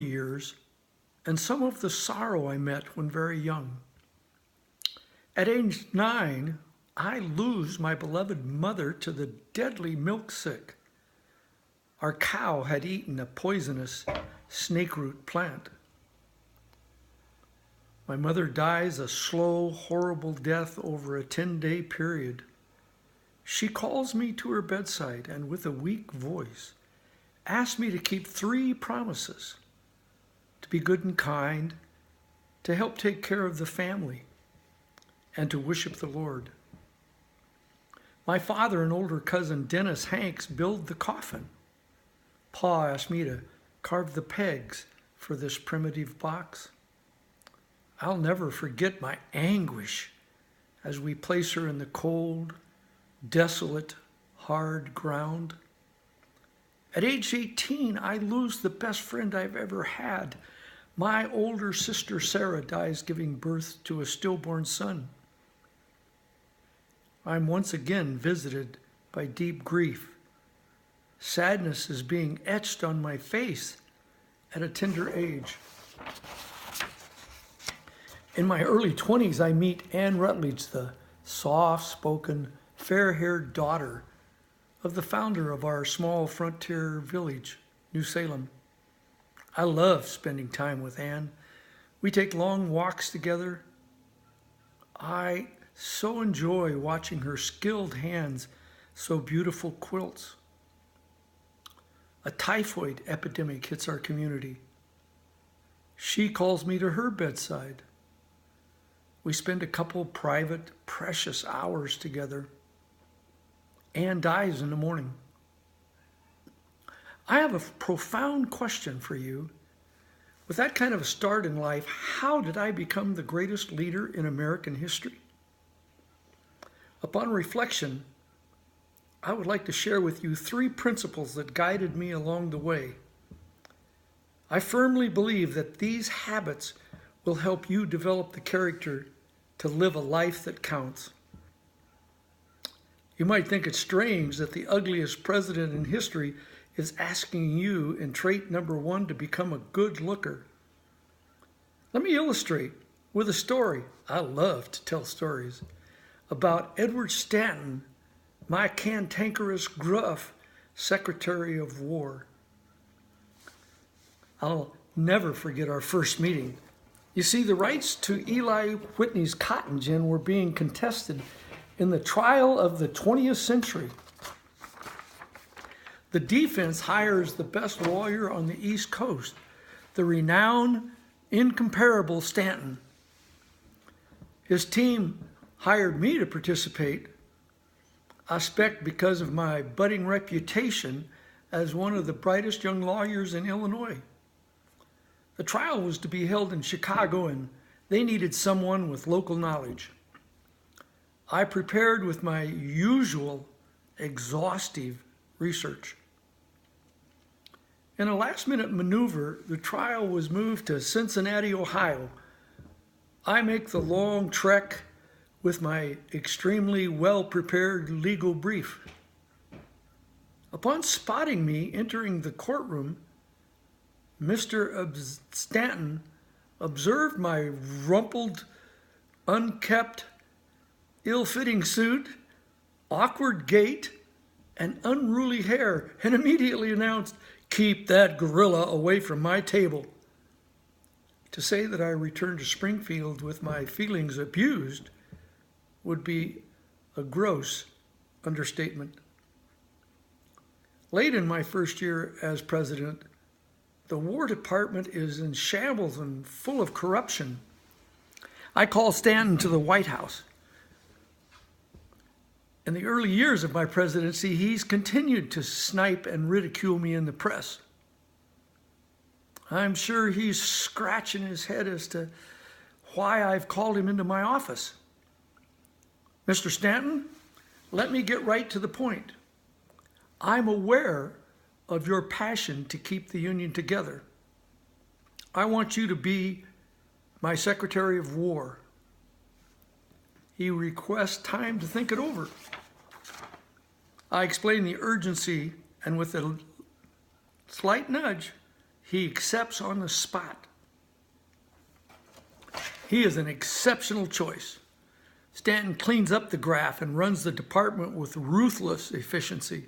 years and some of the sorrow I met when very young. At age 9, I lose my beloved mother to the deadly milk sick. Our cow had eaten a poisonous snakeroot plant. My mother dies a slow, horrible death over a 10-day period. She calls me to her bedside and with a weak voice asks me to keep 3 promises: to be good and kind, to help take care of the family, and to worship the Lord. My father and older cousin Dennis Hanks build the coffin. Pa asked me to carve the pegs for this primitive box. I'll never forget my anguish as we place her in the cold, desolate, hard ground. At age 18, I lose the best friend I've ever had. My older sister Sarah dies giving birth to a stillborn son. I'm once again visited by deep grief. Sadness is being etched on my face at a tender age. In my early 20s, I meet Anne Rutledge, the soft-spoken, fair-haired daughter of the founder of our small frontier village, New Salem. I love spending time with Anne. We take long walks together. I so enjoy watching her skilled hands sew beautiful quilts. A typhoid epidemic hits our community. She calls me to her bedside. We spend a couple private, precious hours together. Anne dies in the morning. I have a profound question for you. With that kind of a start in life, how did I become the greatest leader in American history? Upon reflection, I would like to share with you 3 principles that guided me along the way. I firmly believe that these habits will help you develop the character to live a life that counts. You might think it's strange that the ugliest president in history is asking you in trait number 1 to become a good looker. Let me illustrate with a story. I love to tell stories about Edward Stanton, my cantankerous, gruff Secretary of War. I'll never forget our first meeting. You see, the rights to Eli Whitney's cotton gin were being contested in the trial of the 20th century. The defense hires the best lawyer on the East Coast, the renowned, incomparable Stanton. His team hired me to participate, I suspect because of my budding reputation as one of the brightest young lawyers in Illinois. The trial was to be held in Chicago, and they needed someone with local knowledge. I prepared with my usual exhaustive research. In a last-minute maneuver, the trial was moved to Cincinnati, Ohio. I make the long trek with my extremely well-prepared legal brief. Upon spotting me entering the courtroom, Mr. Stanton observed my rumpled, unkempt, ill-fitting suit, awkward gait, and unruly hair, and immediately announced, "Keep that gorilla away from my table." To say that I returned to Springfield with my feelings abused would be a gross understatement. Late in my first year as president, the War Department is in shambles and full of corruption. I call Stanton to the White House. In the early years of my presidency, he's continued to snipe and ridicule me in the press. I'm sure he's scratching his head as to why I've called him into my office. Mr. Stanton, let me get right to the point. I'm aware of your passion to keep the Union together. I want you to be my Secretary of War. He requests time to think it over. I explain the urgency, and with a slight nudge, he accepts on the spot. He is an exceptional choice. Stanton cleans up the graph and runs the department with ruthless efficiency.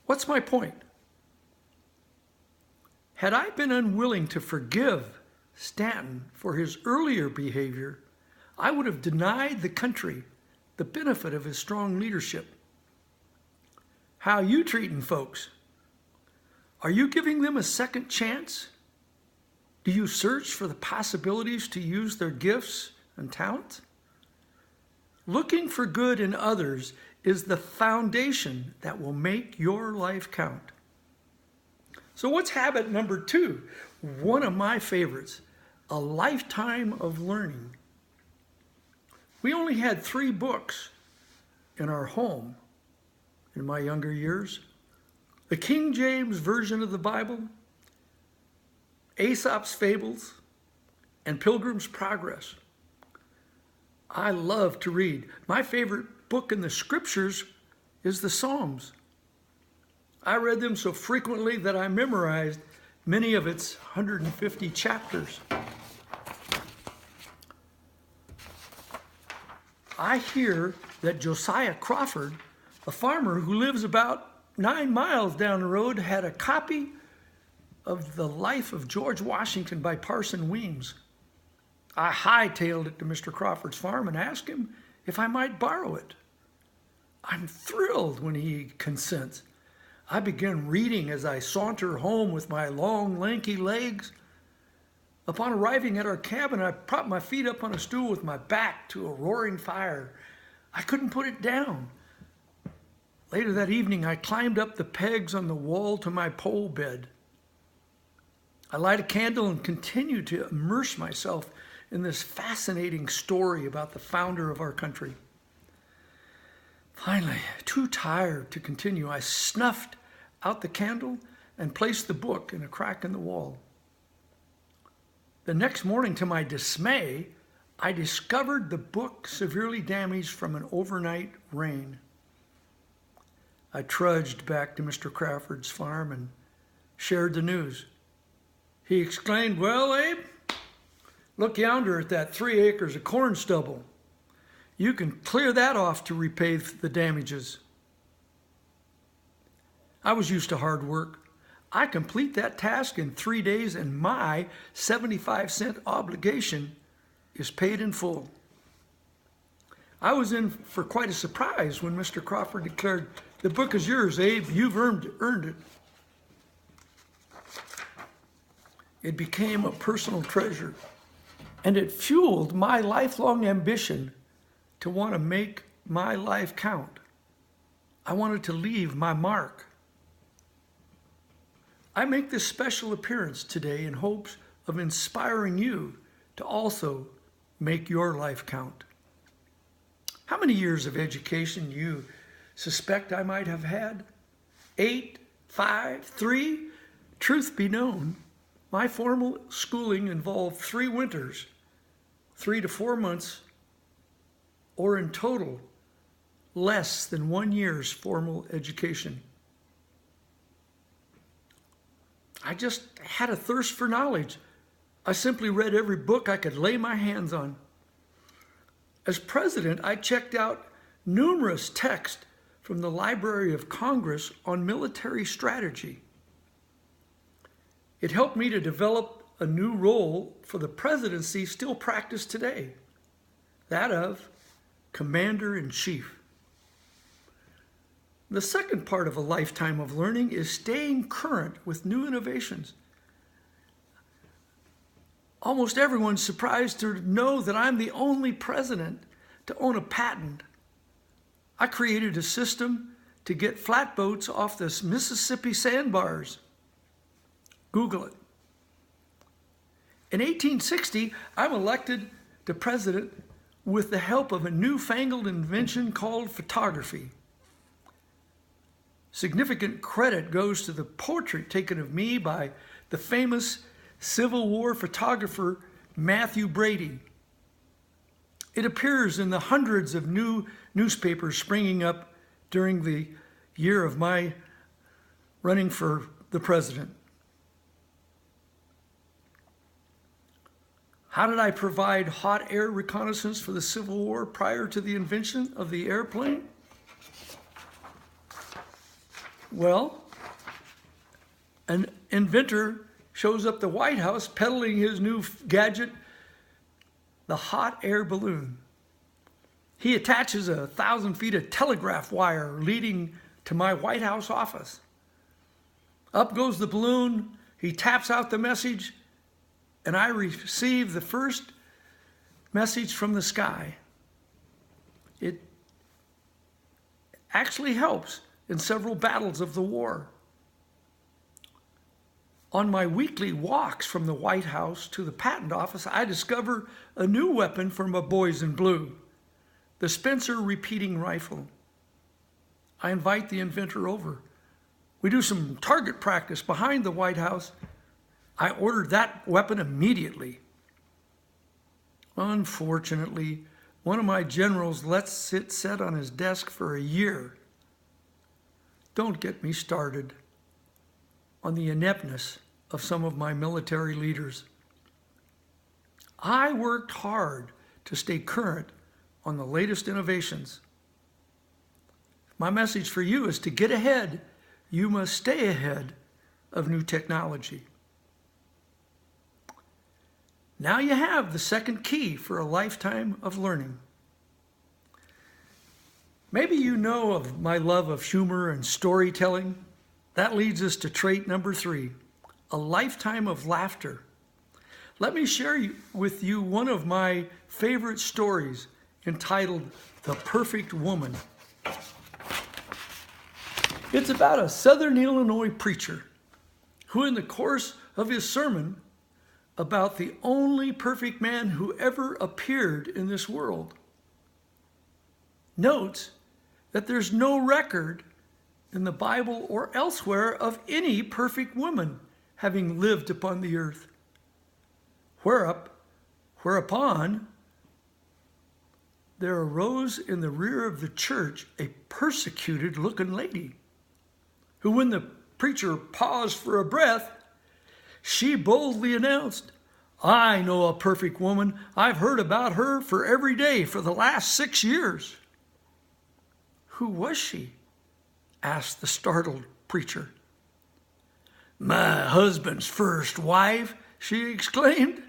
What's my point? Had I been unwilling to forgive Stanton for his earlier behavior, I would have denied the country the benefit of his strong leadership. How are you treating folks? Are you giving them a second chance? Do you search for the possibilities to use their gifts and talents? Looking for good in others is the foundation that will make your life count. So what's habit number 2? One of my favorites, a lifetime of learning. We only had 3 books in our home in my younger years. The King James Version of the Bible, Aesop's Fables, and Pilgrim's Progress. I love to read. My favorite book in the scriptures is the Psalms. I read them so frequently that I memorized many of its 150 chapters. I hear that Josiah Crawford, a farmer who lives about 9 miles down the road, had a copy of The Life of George Washington by Parson Weems. I hightailed it to Mr. Crawford's farm and asked him if I might borrow it. I'm thrilled when he consents. I begin reading as I saunter home with my long, lanky legs. Upon arriving at our cabin, I propped my feet up on a stool with my back to a roaring fire. I couldn't put it down. Later that evening, I climbed up the pegs on the wall to my pole bed. I light a candle and continue to immerse myself in this fascinating story about the founder of our country. Finally, too tired to continue, I snuffed out the candle and placed the book in a crack in the wall. The next morning, to my dismay, I discovered the book severely damaged from an overnight rain. I trudged back to Mr. Crawford's farm and shared the news. He exclaimed, "Well, Abe, look yonder at that 3 acres of corn stubble. You can clear that off to repay the damages." I was used to hard work. I complete that task in 3 days and my 75-cent obligation is paid in full. I was in for quite a surprise when Mr. Crawford declared, "The book is yours, Abe. You've earned it." It became a personal treasure, and it fueled my lifelong ambition to want to make my life count. I wanted to leave my mark. I make this special appearance today in hopes of inspiring you to also make your life count. How many years of education do you suspect I might have had? 8, 5, 3? Truth be known, my formal schooling involved 3 winters, 3 to 4 months, or in total, less than 1 year's formal education. I just had a thirst for knowledge. I simply read every book I could lay my hands on. As president, I checked out numerous texts from the Library of Congress on military strategy. It helped me to develop a new role for the presidency still practiced today, that of Commander-in-Chief. The second part of a lifetime of learning is staying current with new innovations. Almost everyone's surprised to know that I'm the only president to own a patent. I created a system to get flatboats off the Mississippi sandbars. Google it. In 1860, I'm elected to president with the help of a newfangled invention called photography. Significant credit goes to the portrait taken of me by the famous Civil War photographer Matthew Brady. It appears in the hundreds of new newspapers springing up during the year of my running for the president. How did I provide hot air reconnaissance for the Civil War prior to the invention of the airplane? Well, an inventor shows up at the White House peddling his new gadget, the hot air balloon. He attaches 1,000 feet of telegraph wire leading to my White House office. Up goes the balloon, he taps out the message, and I receive the first message from the sky. It actually helps in several battles of the war. On my weekly walks from the White House to the patent office, I discover a new weapon for my boys in blue, the Spencer repeating rifle. I invite the inventor over. We do some target practice behind the White House. I ordered that weapon immediately. Unfortunately, one of my generals lets it sit on his desk for a year. Don't get me started on the ineptness of some of my military leaders. I worked hard to stay current on the latest innovations. My message for you is to get ahead. You must stay ahead of new technology. Now you have the second key for a lifetime of learning. Maybe you know of my love of humor and storytelling. That leads us to trait number 3, a lifetime of laughter. Let me share with you one of my favorite stories entitled The Perfect Woman. It's about a Southern Illinois preacher who, in the course of his sermon about the only perfect man who ever appeared in this world, notes that there's no record in the Bible or elsewhere of any perfect woman having lived upon the earth. Whereupon there arose in the rear of the church a persecuted-looking lady, who, when the preacher paused for a breath, she boldly announced, "I know a perfect woman. I've heard about her for every day for the last 6 years." "Who was she?" asked the startled preacher. "My husband's first wife," she exclaimed.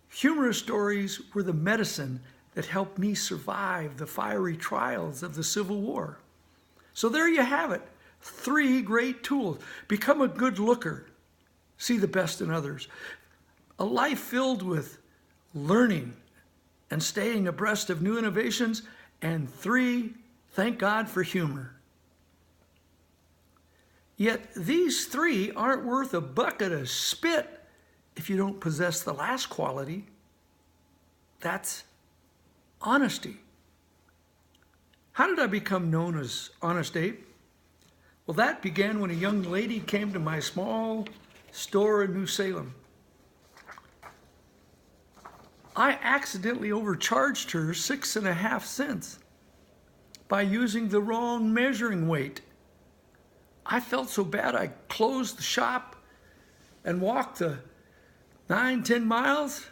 Humorous stories were the medicine that helped me survive the fiery trials of the Civil War. So there you have it, 3 great tools. Become a good looker. See the best in others. A life filled with learning and staying abreast of new innovations. And 3, thank God for humor. Yet these 3 aren't worth a bucket of spit if you don't possess the last quality. That's honesty. How did I become known as Honest Abe? Well, that began when a young lady came to my small store in New Salem. I accidentally overcharged her 6.5 cents by using the wrong measuring weight. I felt so bad I closed the shop and walked the 9-10 miles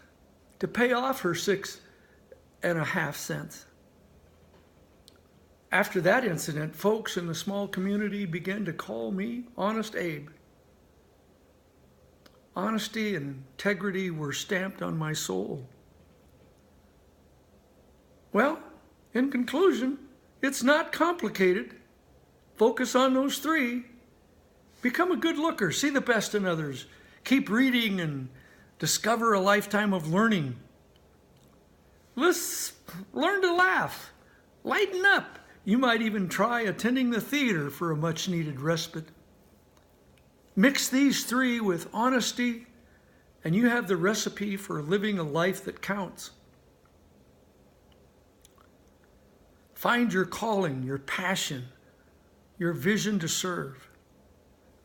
to pay off her 6.5 cents. After that incident, folks in the small community began to call me Honest Abe. Honesty and integrity were stamped on my soul. Well, in conclusion, it's not complicated. Focus on those 3. Become a good looker. See the best in others. Keep reading and discover a lifetime of learning. Let's learn to laugh. Lighten up. You might even try attending the theater for a much-needed respite. Mix these 3 with honesty, and you have the recipe for living a life that counts. Find your calling, your passion, your vision to serve.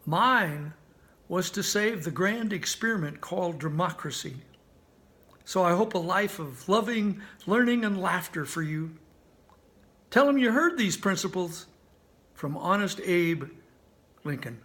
Mine was to save the grand experiment called democracy. So I hope a life of loving, learning, and laughter for you. Tell them you heard these principles from Honest Abe Lincoln.